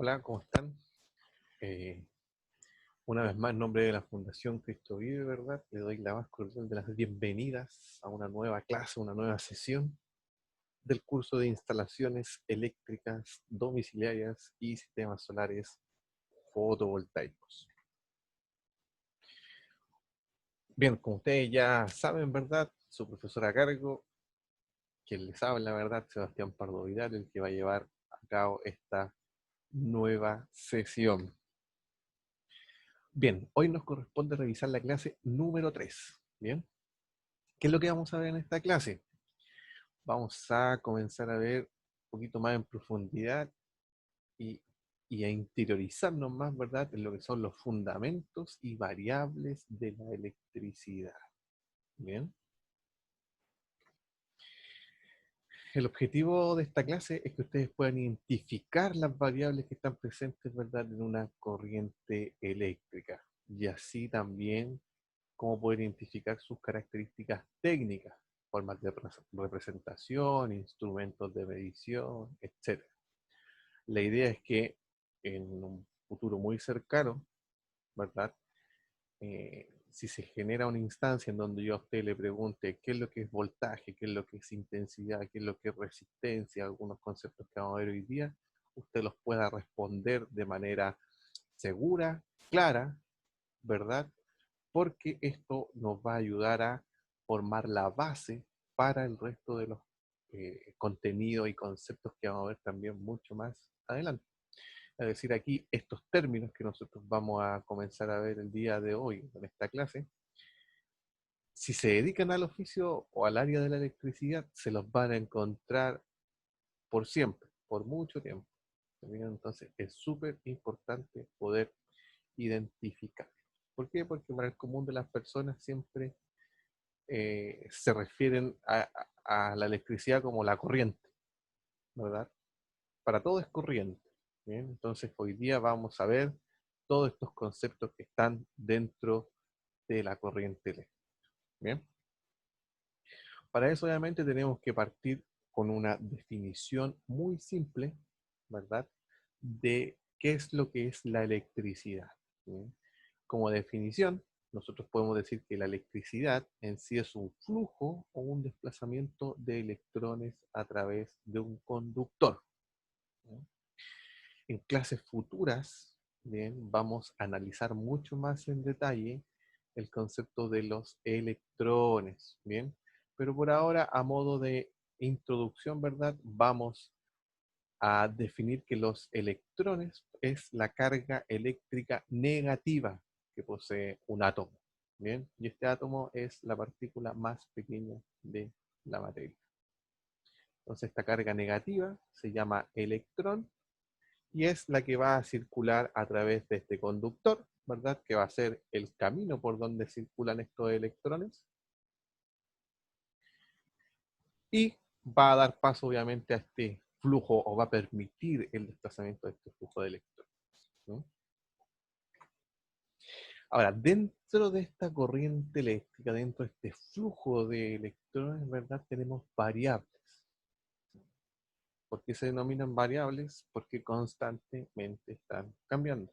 Hola, ¿cómo están? Eh, una vez más, en nombre de la Fundación Cristo Vive, ¿verdad? Le doy la más cordial de las bienvenidas a una nueva clase, una nueva sesión del curso de instalaciones eléctricas domiciliarias y sistemas solares fotovoltaicos. Bien, como ustedes ya saben, ¿verdad? Su profesor a cargo, quien les habla, la verdad, Sebastián Pardo Vidal, el que va a llevar a cabo esta nueva sesión. Bien, hoy nos corresponde revisar la clase número 3. Bien, ¿qué es lo que vamos a ver en esta clase? Vamos a comenzar a ver un poquito más en profundidad y, y a interiorizarnos más, ¿verdad?, en lo que son los fundamentos y variables de la electricidad. Bien, el objetivo de esta clase es que ustedes puedan identificar las variables que están presentes, ¿verdad?, en una corriente eléctrica y así también cómo poder identificar sus características técnicas, formas de representación, instrumentos de medición, etc. La idea es que en un futuro muy cercano, ¿verdad? Si se genera una instancia en donde yo a usted le pregunte qué es lo que es voltaje, qué es lo que es intensidad, qué es lo que es resistencia, algunos conceptos que vamos a ver hoy día, usted los pueda responder de manera segura, clara, ¿verdad? Porque esto nos va a ayudar a formar la base para el resto de los contenidos y conceptos que vamos a ver también mucho más adelante. Es decir, aquí estos términos que nosotros vamos a comenzar a ver el día de hoy en esta clase, si se dedican al oficio o al área de la electricidad, se los van a encontrar por siempre, por mucho tiempo. Entonces es súper importante poder identificar. ¿Por qué? Porque para el común de las personas siempre se refieren a la electricidad como la corriente, ¿verdad? Para todo es corriente. ¿Bien? Entonces hoy día vamos a ver todos estos conceptos que están dentro de la corriente eléctrica. ¿Bien? Para eso obviamente tenemos que partir con una definición muy simple, ¿verdad? De qué es lo que es la electricidad. ¿Bien? Como definición, nosotros podemos decir que la electricidad en sí es un flujo o un desplazamiento de electrones a través de un conductor. ¿No? En clases futuras, bien, vamos a analizar mucho más en detalle el concepto de los electrones, bien, pero por ahora, a modo de introducción, ¿verdad? Vamos a definir que los electrones es la carga eléctrica negativa que posee un átomo, bien, y este átomo es la partícula más pequeña de la materia. Entonces, esta carga negativa se llama electrón y es la que va a circular a través de este conductor, ¿verdad? Que va a ser el camino por donde circulan estos electrones y va a dar paso obviamente a este flujo o va a permitir el desplazamiento de este flujo de electrones, ¿no? Ahora, dentro de esta corriente eléctrica, dentro de este flujo de electrones, ¿verdad? Tenemos variables. ¿Por qué se denominan variables? Porque constantemente están cambiando.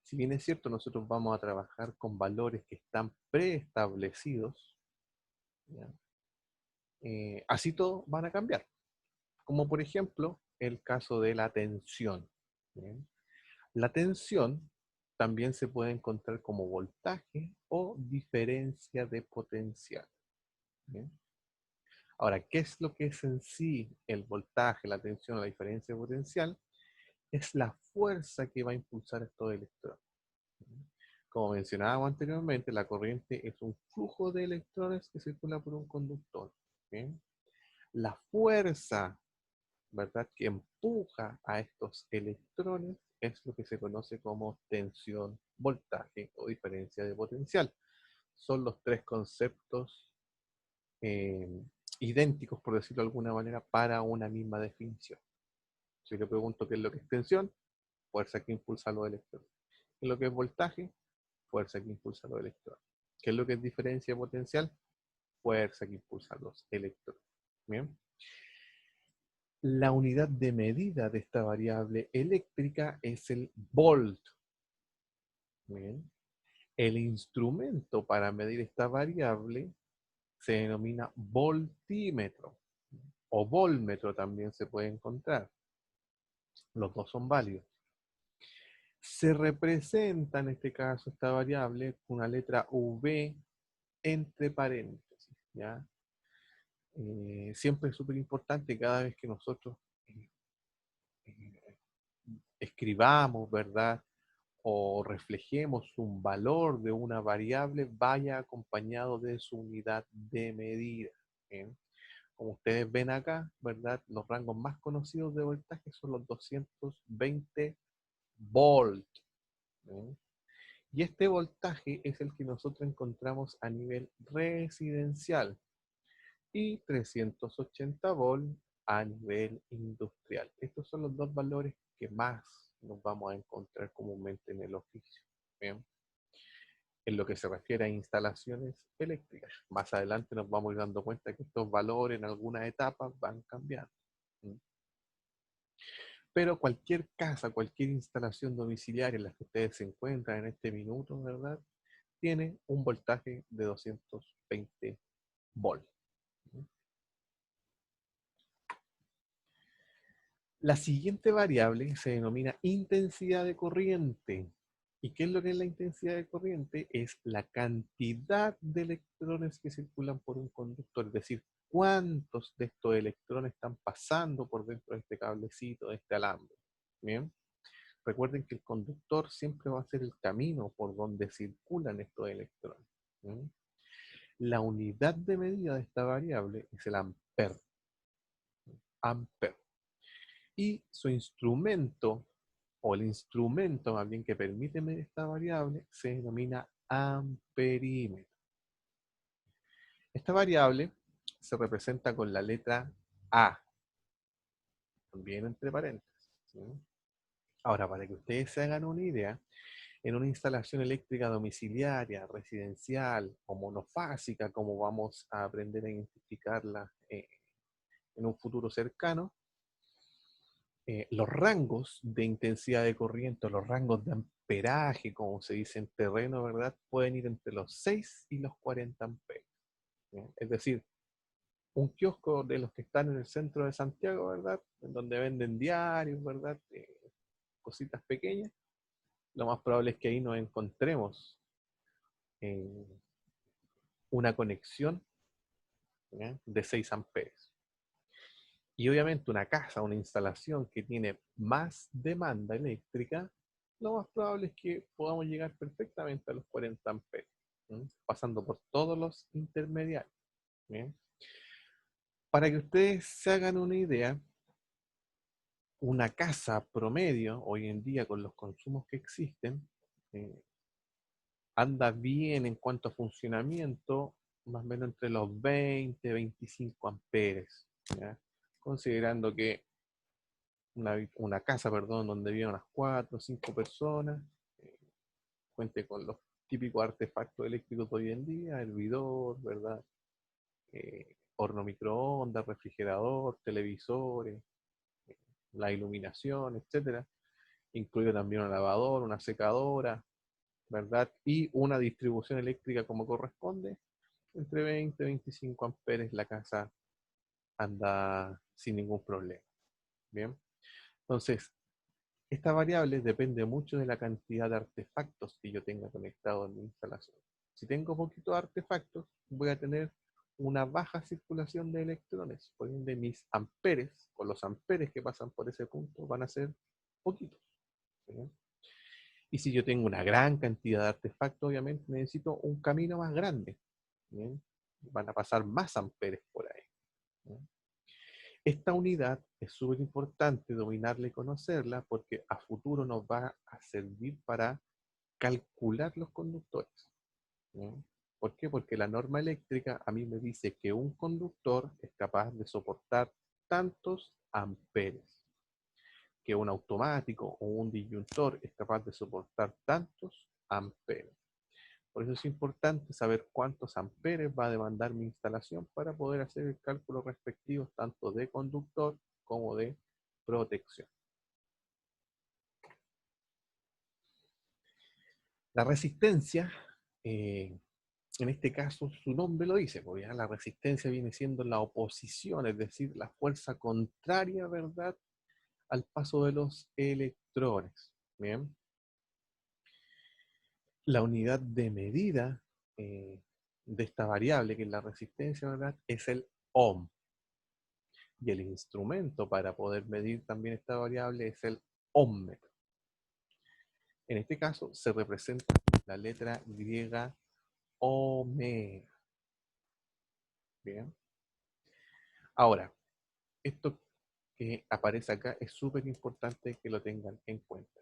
Si bien es cierto, nosotros vamos a trabajar con valores que están preestablecidos, ¿ya? Así todos van a cambiar. Como por ejemplo el caso de la tensión. ¿Bien? La tensión también se puede encontrar como voltaje o diferencia de potencial. ¿Bien? Ahora, ¿qué es lo que es en sí el voltaje, la tensión o la diferencia de potencial? Es la fuerza que va a impulsar estos electrones. Como mencionábamos anteriormente, la corriente es un flujo de electrones que circula por un conductor. ¿Bien? La fuerza, ¿verdad?, que empuja a estos electrones es lo que se conoce como tensión, voltaje o diferencia de potencial. Son los tres conceptos eh, idénticos, por decirlo de alguna manera, para una misma definición. Si le pregunto qué es lo que es tensión, fuerza que impulsa a los electrones. ¿Qué es lo que es voltaje? Fuerza que impulsa a los electrones. ¿Qué es lo que es diferencia potencial? Fuerza que impulsa a los electrones. Bien. La unidad de medida de esta variable eléctrica es el volt. Bien. El instrumento para medir esta variable se denomina voltímetro o volmetro también se puede encontrar. Los dos son válidos. Se representa en este caso esta variable con una letra V entre paréntesis, ¿ya? Siempre es súper importante cada vez que nosotros eh, escribamos, ¿verdad? O reflejemos un valor de una variable, vaya acompañado de su unidad de medida. ¿Bien? Como ustedes ven acá, ¿verdad? Los rangos más conocidos de voltaje son los 220 volt. ¿Bien? Y este voltaje es el que nosotros encontramos a nivel residencial y 380 volt a nivel industrial. Estos son los dos valores que más nos vamos a encontrar comúnmente en el oficio. ¿Bien? En lo que se refiere a instalaciones eléctricas. Más adelante nos vamos a ir dando cuenta que estos valores en algunas etapas van cambiando. Pero cualquier casa, cualquier instalación domiciliaria en la que ustedes se encuentran en este minuto, ¿verdad? Tiene un voltaje de 220 volts. La siguiente variable se denomina intensidad de corriente. ¿Y qué es lo que es la intensidad de corriente? Es la cantidad de electrones que circulan por un conductor, es decir, cuántos de estos electrones están pasando por dentro de este cablecito, de este alambre. Bien. Recuerden que el conductor siempre va a ser el camino por donde circulan estos electrones. ¿Sí? La unidad de medida de esta variable es el ampere. Ampere. Y su instrumento, o el instrumento más bien que permite medir esta variable, se denomina amperímetro. Esta variable se representa con la letra A, también entre paréntesis. ¿Sí? Ahora, para que ustedes se hagan una idea, en una instalación eléctrica domiciliaria, residencial o monofásica, como vamos a aprender a identificarla en un futuro cercano, los rangos de intensidad de corriente, los rangos de amperaje, como se dice en terreno, ¿verdad? Pueden ir entre los 6 y los 40 amperes. ¿Sí? Es decir, un kiosco de los que están en el centro de Santiago, ¿verdad? En donde venden diarios, ¿verdad? Cositas pequeñas. Lo más probable es que ahí nos encontremos en una conexión, ¿ya? De 6 amperes. Y obviamente una casa, una instalación que tiene más demanda eléctrica, lo más probable es que podamos llegar perfectamente a los 40 amperes, ¿sí? Pasando por todos los intermediarios. ¿Sí? Para que ustedes se hagan una idea, una casa promedio hoy en día con los consumos que existen, eh, anda bien en cuanto a funcionamiento, más o menos entre los 20 25 amperes, ¿ya? Considerando que una casa, perdón, donde viven unas 4 o 5 personas, eh, cuente con los típicos artefactos eléctricos de hoy en día, hervidor, ¿verdad? Horno microondas, refrigerador, televisores, la iluminación, etcétera. Incluye también una lavadora, una secadora, ¿verdad? Y una distribución eléctrica como corresponde, entre 20 y 25 amperes la casa anda sin ningún problema. Bien, entonces, esta variable depende mucho de la cantidad de artefactos que yo tenga conectados en mi instalación. Si tengo poquitos artefactos, voy a tener una baja circulación de electrones. Por ende, mis amperes, o los amperes que pasan por ese punto, van a ser poquitos. ¿Sí? Y si yo tengo una gran cantidad de artefactos, obviamente necesito un camino más grande. ¿Sí? Van a pasar más amperes por ahí. ¿Sí? Esta unidad es súper importante dominarla y conocerla porque a futuro nos va a servir para calcular los conductores. ¿No? ¿Por qué? Porque la norma eléctrica a mí me dice que un conductor es capaz de soportar tantos amperes, que un automático o un disyuntor es capaz de soportar tantos amperes. Por eso es importante saber cuántos amperes va a demandar mi instalación para poder hacer el cálculo respectivo tanto de conductor como de protección. La resistencia, en este caso su nombre lo dice, porque ya la resistencia viene siendo la oposición, es decir, la fuerza contraria, ¿verdad?, al paso de los electrones. Bien. La unidad de medida de esta variable, que es la resistencia, ¿verdad?, es el ohm. Y el instrumento para poder medir también esta variable es el ómmetro. En este caso se representa la letra griega omega. Bien. Ahora, esto que aparece acá es súper importante que lo tengan en cuenta.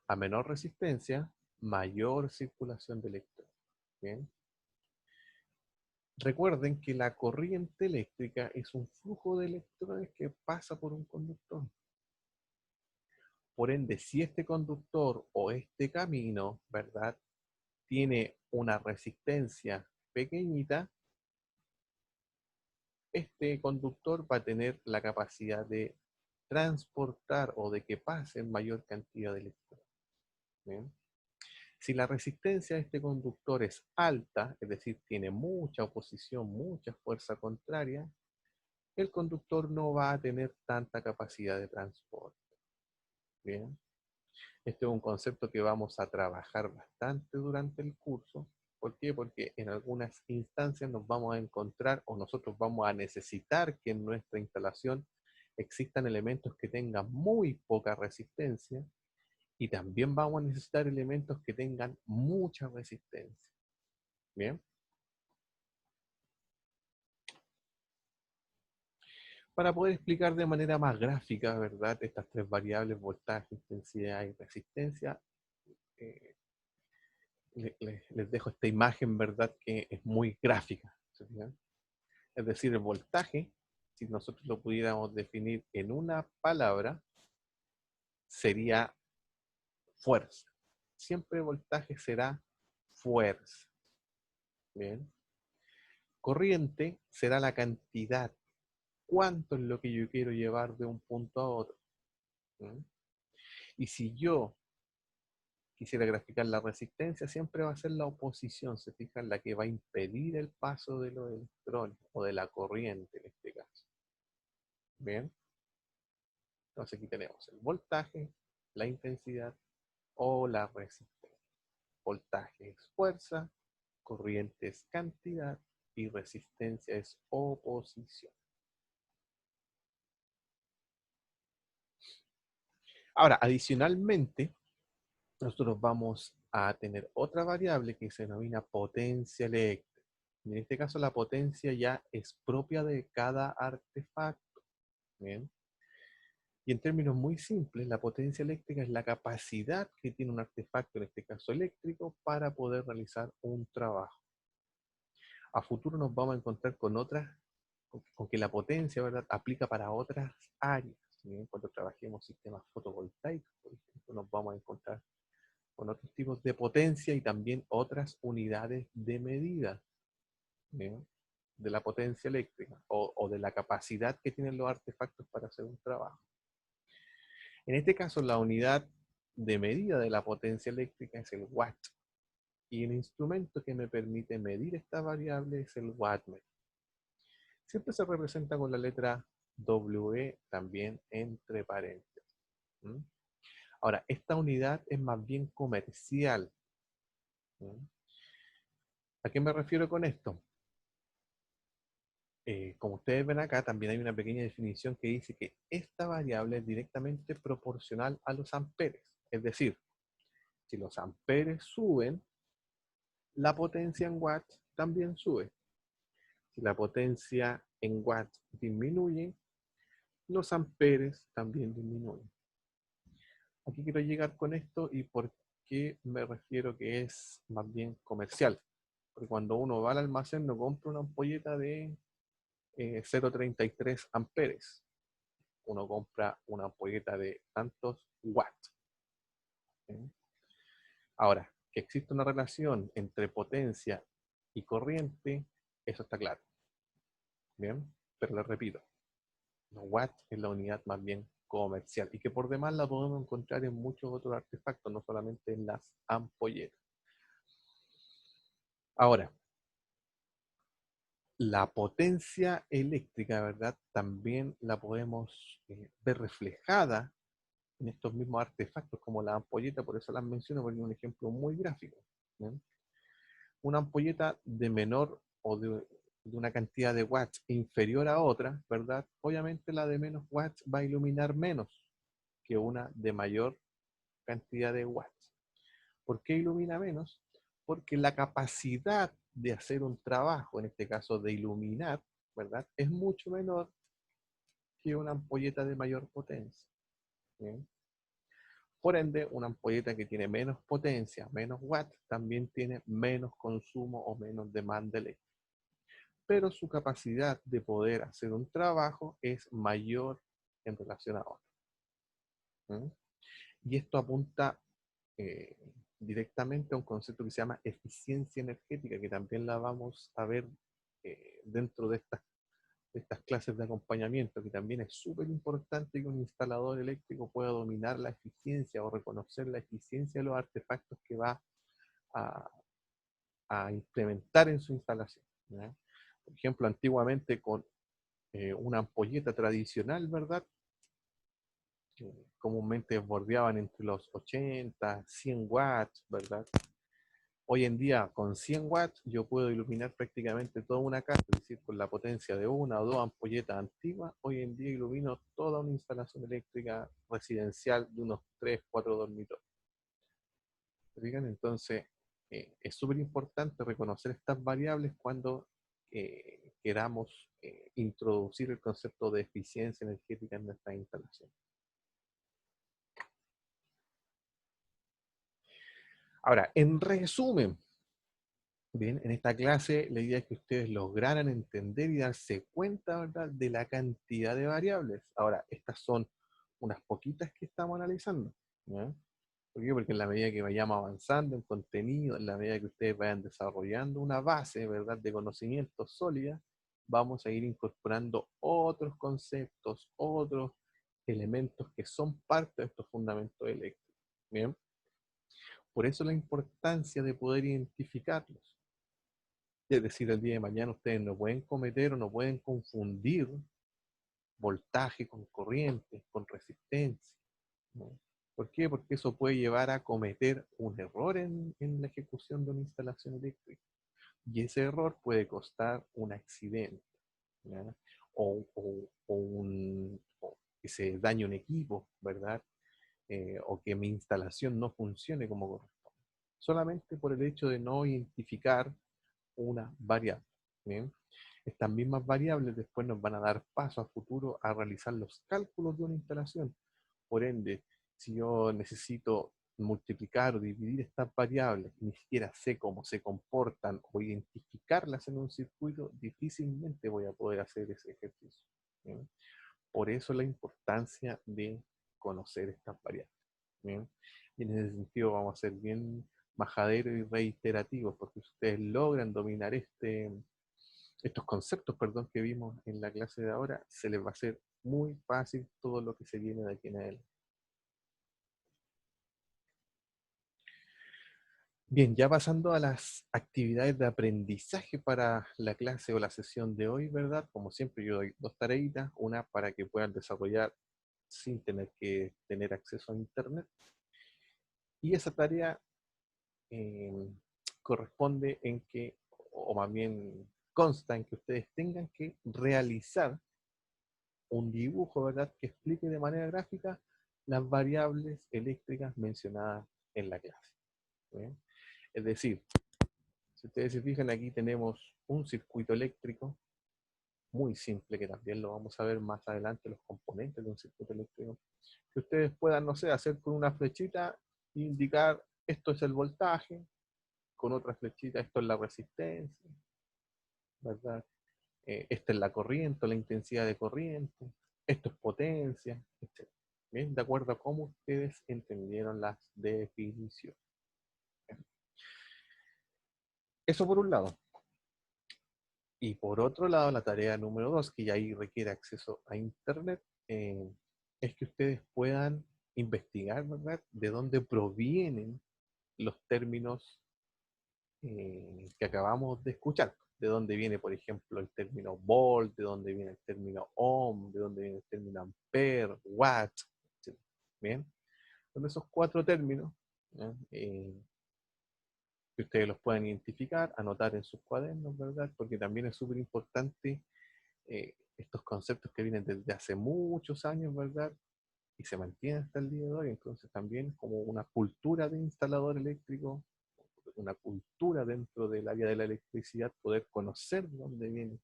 A menor resistencia, mayor circulación de electrones. Bien. Recuerden que la corriente eléctrica es un flujo de electrones que pasa por un conductor. Por ende, si este conductor o este camino, ¿verdad?, tiene una resistencia pequeñita, este conductor va a tener la capacidad de transportar o de que pase mayor cantidad de electrones. ¿Bien? Si la resistencia de este conductor es alta, es decir, tiene mucha oposición, mucha fuerza contraria, el conductor no va a tener tanta capacidad de transporte. Bien. Este es un concepto que vamos a trabajar bastante durante el curso. ¿Por qué? Porque en algunas instancias nos vamos a encontrar o nosotros vamos a necesitar que en nuestra instalación existan elementos que tengan muy poca resistencia y también vamos a necesitar elementos que tengan mucha resistencia. Bien. Para poder explicar de manera más gráfica, ¿verdad?, estas tres variables, voltaje, intensidad y resistencia, eh, les dejo esta imagen, ¿verdad?, que es muy gráfica. ¿Sí? Es decir, el voltaje, si nosotros lo pudiéramos definir en una palabra, sería fuerza. Siempre voltaje será fuerza. Bien. Corriente será la cantidad. ¿Cuánto es lo que yo quiero llevar de un punto a otro? ¿Mm? Y si yo quisiera graficar la resistencia, siempre va a ser la oposición, se fijan, la que va a impedir el paso de los electrones o de la corriente en este caso. Bien. Entonces aquí tenemos el voltaje, la intensidad o la resistencia. Voltaje es fuerza, corriente es cantidad y resistencia es oposición. Ahora, adicionalmente, nosotros vamos a tener otra variable que se denomina potencia eléctrica. En este caso, la potencia ya es propia de cada artefacto. ¿Bien? Y en términos muy simples, la potencia eléctrica es la capacidad que tiene un artefacto, en este caso eléctrico, para poder realizar un trabajo. A futuro nos vamos a encontrar con otras, con que la potencia, ¿verdad?, aplica para otras áreas. ¿Bien? Cuando trabajemos sistemas fotovoltaicos, por ejemplo, nos vamos a encontrar con otros tipos de potencia y también otras unidades de medida. ¿Bien? De la potencia eléctrica o de la capacidad que tienen los artefactos para hacer un trabajo. En este caso, la unidad de medida de la potencia eléctrica es el watt. Y el instrumento que me permite medir esta variable es el wattmetro. Siempre se representa con la letra W también entre paréntesis. ¿Mm? Ahora, esta unidad es más bien comercial. ¿Mm? ¿A qué me refiero con esto? Como ustedes ven acá, también hay una pequeña definición que dice que esta variable es directamente proporcional a los amperes. Es decir, si los amperes suben, la potencia en watts también sube. Si la potencia en watts disminuye, los amperes también disminuyen. Aquí quiero llegar con esto y por qué me refiero que es más bien comercial. Porque cuando uno va al almacén no compra una ampolleta de 0,33 amperes. Uno compra una ampolleta de tantos watts. ¿Sí? Ahora, Que existe una relación entre potencia y corriente, eso está claro. Bien, pero les repito, los watts es la unidad más bien comercial y que por demás la podemos encontrar en muchos otros artefactos, no solamente en las ampolletas. Ahora, la potencia eléctrica, ¿verdad? También la podemos ver reflejada en estos mismos artefactos como la ampolleta, por eso las menciono porque es un ejemplo muy gráfico. ¿Bien? Una ampolleta de menor o de una cantidad de watts inferior a otra, ¿verdad? Obviamente la de menos watts va a iluminar menos que una de mayor cantidad de watts. ¿Por qué ilumina menos? Porque la capacidad de hacer un trabajo, en este caso de iluminar, ¿verdad? Es mucho menor que una ampolleta de mayor potencia. ¿Bien? Por ende, una ampolleta que tiene menos potencia, menos watts, también tiene menos consumo o menos demanda eléctrica. Pero su capacidad de poder hacer un trabajo es mayor en relación a otra. ¿Mm? Y esto apunta eh, directamente a un concepto que se llama eficiencia energética, que también la vamos a ver dentro de estas clases de acompañamiento, que también es súper importante que un instalador eléctrico pueda dominar la eficiencia o reconocer la eficiencia de los artefactos que va a, a implementar en su instalación. ¿Ya? Por ejemplo, antiguamente con una ampolleta tradicional, ¿verdad? Comúnmente bordeaban entre los 80, 100 watts, ¿verdad? Hoy en día, con 100 watts, yo puedo iluminar prácticamente toda una casa, es decir, con la potencia de una o dos ampolletas antiguas, hoy en día ilumino toda una instalación eléctrica residencial de unos 3, 4 dormitorios. ¿Se fijan? Entonces, es súper importante reconocer estas variables cuando queramos introducir el concepto de eficiencia energética en nuestra instalación. Ahora, en resumen, bien, en esta clase la idea es que ustedes lograran entender y darse cuenta, ¿verdad?, de la cantidad de variables. Ahora, estas son unas poquitas que estamos analizando, ¿ya? ¿Por qué? Porque en la medida que vayamos avanzando en contenido, en la medida que ustedes vayan desarrollando una base, ¿verdad?, de conocimientos sólida, vamos a ir incorporando otros conceptos, otros elementos que son parte de estos fundamentos eléctricos. Bien, por eso la importancia de poder identificarlos. Es decir, el día de mañana ustedes no pueden cometer o no pueden confundir voltaje con corriente, con resistencia, ¿no? ¿Por qué? Porque eso puede llevar a cometer un error en la ejecución de una instalación eléctrica. Y ese error puede costar un accidente, ¿ya? O que se dañe un equipo, ¿verdad? O que mi instalación no funcione como corresponde. Solamente por el hecho de no identificar una variable. ¿Bien? Estas mismas variables después nos van a dar paso a futuro a realizar los cálculos de una instalación. Por ende, si yo necesito multiplicar o dividir estas variables, ni siquiera sé cómo se comportan o identificarlas en un circuito, difícilmente voy a poder hacer ese ejercicio. ¿Bien? Por eso la importancia de conocer estas variables. ¿Bien? Y en ese sentido vamos a ser bien majaderos y reiterativos, porque si ustedes logran dominar estos conceptos, perdón, que vimos en la clase de ahora, se les va a hacer muy fácil todo lo que se viene de aquí en adelante. Bien, ya pasando a las actividades de aprendizaje para la clase o la sesión de hoy, ¿verdad? Como siempre, yo doy dos tareitas, una para que puedan desarrollar sin tener que tener acceso a Internet. Y esa tarea eh, corresponde en que, o más bien consta en que ustedes tengan que realizar un dibujo, ¿verdad?, que explique de manera gráfica las variables eléctricas mencionadas en la clase. ¿Bien? Es decir, si ustedes se fijan, aquí tenemos un circuito eléctrico muy simple, que también lo vamos a ver más adelante, los componentes de un circuito eléctrico, que ustedes puedan, no sé, hacer con una flechita e indicar esto es el voltaje, con otra flechita esto es la resistencia, ¿verdad? Esta es la corriente, la intensidad de corriente, esto es potencia, etc. Bien, de acuerdo a cómo ustedes entendieron las definiciones. Eso por un lado. Y por otro lado, la tarea número 2, que ya ahí requiere acceso a Internet, es que ustedes puedan investigar, ¿verdad?, de dónde provienen los términos que acabamos de escuchar. De dónde viene, por ejemplo, el término volt, de dónde viene el término ohm, de dónde viene el término ampere, watt, etc. Bien, son esos cuatro términos, ¿ya? Que ustedes los puedan identificar, anotar en sus cuadernos, ¿verdad? Porque también es súper importante estos conceptos que vienen desde hace muchos años, ¿verdad? Y se mantienen hasta el día de hoy. Entonces también como una cultura de instalador eléctrico, una cultura dentro del área de la electricidad, poder conocer de dónde vienen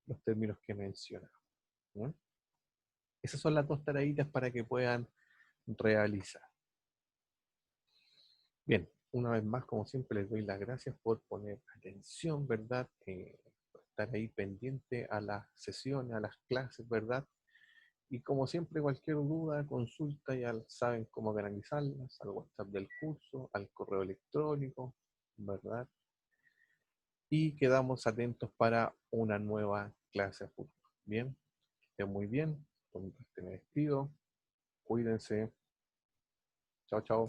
los términos que mencionaba, ¿no? Esas son las dos tareitas para que puedan realizar. Bien, una vez más, como siempre, les doy las gracias por poner atención, ¿verdad? Por estar ahí pendiente a las sesiones, a las clases, ¿verdad? Y como siempre, cualquier duda, consulta, ya saben cómo canalizarlas, al WhatsApp del curso, al correo electrónico, ¿verdad? Y quedamos atentos para una nueva clase a futuro. Bien, que estén muy bien, me despido, cuídense, chao, chao.